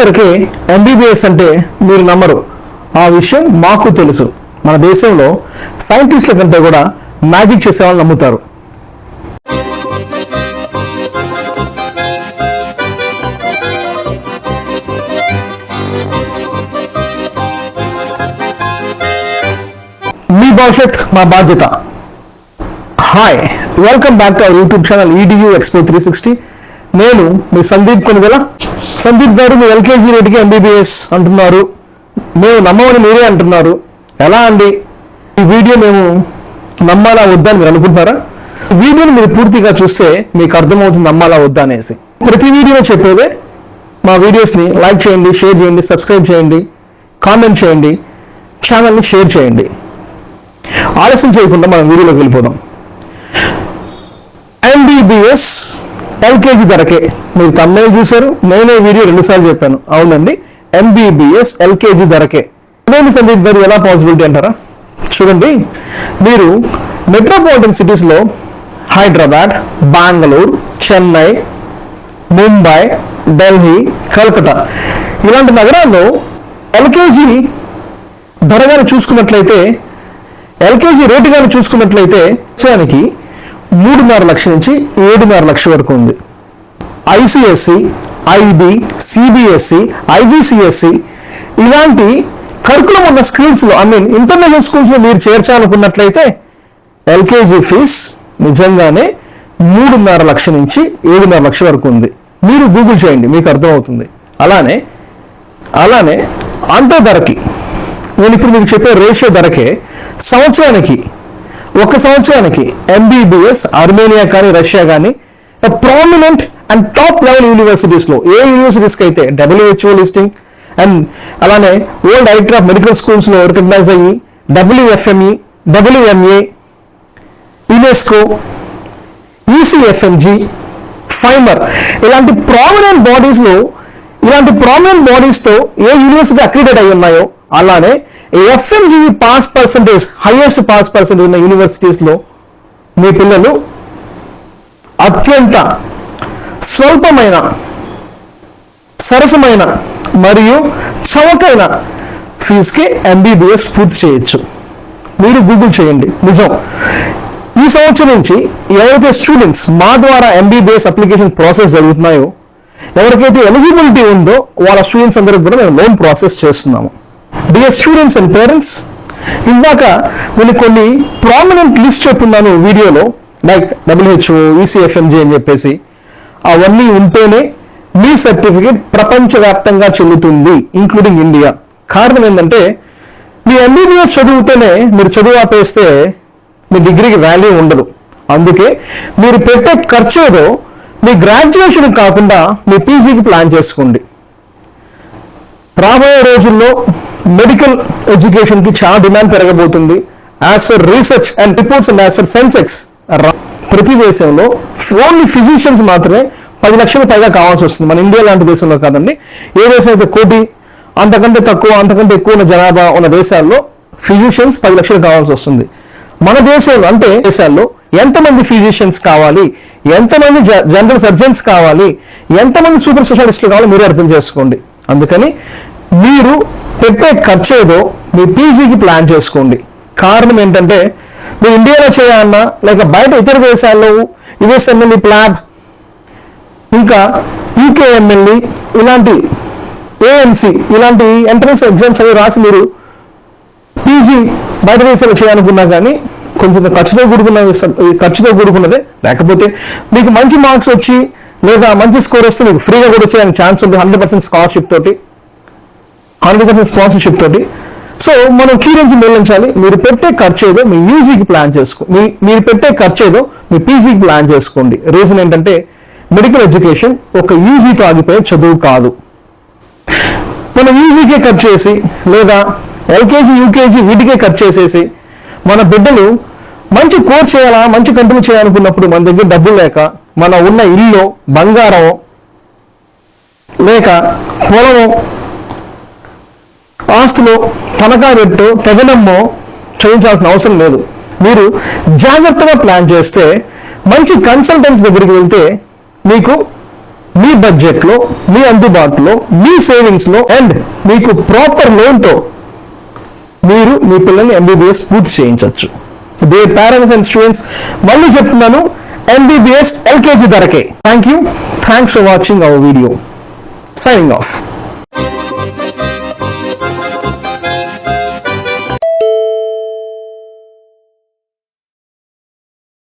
ధరకే ఎంబీబీఎస్ అంటే మీరు నమ్మరు. ఆ విషయం మాకు తెలుసు. మన దేశంలో సైంటిస్టుల కంటే కూడా మ్యాజిక్ చేసే వాళ్ళు నమ్ముతారు. మీ భవిష్యత్ మా బాధ్యత. Hi, welcome back to our YouTube channel EDU Expo 360. నేను మీ సందీప్ కొనుగోల. సందీప్ గారు, మీ LKG రేటుకి ఎంబీబీఎస్ అంటున్నారు, మేము నమ్మమని మీరే అంటున్నారు. ఎలా అండి? ఈ వీడియో మేము నమ్మాలా వద్దా అని మీరు అనుకుంటున్నారా? ఈ వీడియోని మీరు పూర్తిగా చూస్తే మీకు అర్థమవుతుంది నమ్మాలా వద్దా అనేసి. ప్రతి వీడియోలో చెప్పేదే, మా వీడియోస్ని లైక్ చేయండి, షేర్ చేయండి, సబ్స్క్రైబ్ చేయండి, కామెంట్ చేయండి, ఛానల్ని షేర్ చేయండి. ఆలస్యం చేయకుండా మనం వీడియోలోకి వెళ్ళిపోదాం. ఎంబీబీఎస్ LKG ధరకే. మీరు తమిళ చూశారు, నేనే వీడియో 2 సార్లు చెప్పాను. అవునండి, ఎంబీబీఎస్ LKG ధరకే. అదేమి సందీప్ గారు, ఎలా పాసిబిలిటీ అంటారా? చూడండి, మీరు మెట్రోపాలిటన్ సిటీస్లో హైదరాబాద్, బెంగళూరు, చెన్నై, ముంబై, ఢిల్లీ, కలకత్తా ఇలాంటి నగరాల్లో LKG ధర గాని చూసుకున్నట్లయితే, LKG రేటు కానీ చూసుకున్నట్లయితే వచ్చేదానికి 3.5 లక్షల నుంచి 7.5 లక్షల వరకు ఉంది. ICSE, IB, CBSE, IGCSE ఇలాంటి కరికులం ఉన్న స్కూల్స్లో, ఇంటర్నేషనల్ స్కూల్స్లో మీరు చేర్చాలనుకున్నట్లయితే LKG ఫీజ్ నిజంగానే 3.5 లక్షల నుంచి 7.5 లక్షల వరకు ఉంది. మీరు గూగుల్ చేయండి, మీకు అర్థమవుతుంది. అలానే అంతే ధరకి, నేను ఇప్పుడు మీకు చెప్పే రేషియో ధరకే ఒక సంవత్సరానికి ఎంబీబీఎస్ అర్మేనియా కానీ, రష్యా కానీ ప్రామినెంట్ అండ్ టాప్ లెవెల్ యూనివర్సిటీస్లో, ఏ యూనివర్సిటీస్కి అయితే WHO లిస్టింగ్ అండ్ అలానే వరల్డ్ డైరెక్టర్ ఆఫ్ మెడికల్ స్కూల్స్లో రికగ్నైజ్ అయ్యి, WFME, WMA, యునెస్కో, ECFMG, ఫైమర్ ఇలాంటి ప్రామినెంట్ బాడీస్తో ఏ యూనివర్సిటీ అక్రిడేట్ అయి ఉన్నాయో, అలానే FMG pass percentage, highest pass percentage ఉన్న యూనివర్సిటీస్లో మీ పిల్లలు అత్యంత స్వల్పమైన, సరసమైన మరియు చవకైన ఫీజుకి ఎంబీబీఎస్ పూర్తి చేయొచ్చు. మీరు గూగుల్ చేయండి, నిజం. ఈ సంవత్సరం నుంచి ఎవరైతే స్టూడెంట్స్ మా ద్వారా ఎంబీబీఎస్ అప్లికేషన్ ప్రాసెస్ జరుగుతున్నాయో, ఎవరికైతే ఎలిజిబిలిటీ ఉందో వాళ్ళ స్టూడెంట్స్ అందరికి కూడా మేము లోన్ ప్రాసెస్ చేస్తున్నాము. డియర్ స్టూడెంట్స్ అండ్ పేరెంట్స్, ఇందాక నేను కొన్ని ప్రామినెంట్ లిస్ట్ చెప్తున్నాను వీడియోలో, లైక్ WHO, ECFMG అని చెప్పేసి. అవన్నీ ఉంటేనే మీ సర్టిఫికేట్ ప్రపంచవ్యాప్తంగా చెల్లుతుంది, ఇంక్లూడింగ్ ఇండియా. కారణం ఏంటంటే, మీ ఎంబీబీఎస్ చదివితేనే మీరు చదువు ఆపేస్తే మీ డిగ్రీకి వాల్యూ ఉండదు. అందుకే మీరు పెట్టే ఖర్చు ఏదో మీ గ్రాడ్యుయేషన్ కాకుండా మీ పీజీకి ప్లాన్ చేసుకోండి. రాబోయే రోజుల్లో మెడికల్ ఎడ్యుకేషన్కి చాలా డిమాండ్ పెరగబోతుంది. As for research and reports and as for Sensex, ప్రతి దేశంలో ఓన్లీ ఫిజిషియన్స్ మాత్రమే 10 లక్షల పైగా కావాల్సి వస్తుంది. మన ఇండియా లాంటి దేశంలో కాదండి. ఏ దేశం అయితే కోటి అంతకంటే ఎక్కువ ఉన్న జనాభా ఉన్న దేశాల్లో ఫిజిషియన్స్ 10 లక్షలు కావాల్సి వస్తుంది. మన దేశంలో అంటే దేశాల్లో ఎంతమంది ఫిజిషియన్స్ కావాలి, ఎంతమంది జనరల్ సర్జన్స్ కావాలి, ఎంతమంది సూపర్ స్పెషాలిస్టులు కావాలో మీరు అర్థం చేసుకోండి. అందుకని మీరు పెట్టే ఖర్చు ఏదో మీ పీజీకి ప్లాన్ చేసుకోండి. కారణం ఏంటంటే, మీరు ఇండియాలో చేయాలన్నా లేక బయట ఇతర దేశాల్లో USMLE ప్లాబ్, ఇంకా UKMLE ఇలాంటి AMC ఇలాంటి ఎంట్రన్స్ ఎగ్జామ్స్ అవి రాసి మీరు పీజీ బయట దేశాలు చేయాలనుకున్నా కానీ కొంచెం ఖర్చుతో కూడుకున్నదే. లేకపోతే మీకు మంచి మార్క్స్ వచ్చి లేదా మంచి స్కోర్ వస్తే మీకు ఫ్రీగా కూడా వచ్చేయడానికి ఛాన్స్ ఉంది, 100% స్కాలర్షిప్ తోటి, 100% స్పాన్సర్షిప్ తోటి. సో మనం కీ నుంచి మేలించాలి. మీరు పెట్టే ఖర్చు ఏదో మీ యూజీకి ప్లాన్ మీరు పెట్టే ఖర్చు ఏదో మీ పీజీకి ప్లాన్ చేసుకోండి. రీజన్ ఏంటంటే, మెడికల్ ఎడ్యుకేషన్ ఒక యూజీతో ఆగిపోయే చదువు కాదు. మనం యూజీకే ఖర్చు చేసి లేదా LKG, UKG వీటికే ఖర్చు చేసేసి మన బిడ్డలు మంచి కోర్స్ చేయాలా, మంచి కంపెనీ చేయాలనుకున్నప్పుడు మన దగ్గర డబ్బులు లేక, మన ఉన్న ఇల్లు, బంగారం లేక పొలము, ఆస్తులు తనఖా పెట్టు తెగనమ్మో చేయించాల్సిన అవసరం లేదు. మీరు జాగ్రత్తగా ప్లాన్ చేస్తే, మంచి కన్సల్టెంట్స్ దగ్గరికి వెళ్తే మీకు మీ బడ్జెట్లో, మీ అందుబాటులో, మీ సేవింగ్స్లో అండ్ మీకు ప్రాపర్ లోన్తో మీరు మీ పిల్లల్ని MBBS పూర్తి చేయించవచ్చు. దే పేరెంట్స్ అండ్ స్టూడెంట్స్, మళ్ళీ చెప్తున్నాను, MBBS LKG ధరకే. Thank you. Thanks for watching our video. Signing off.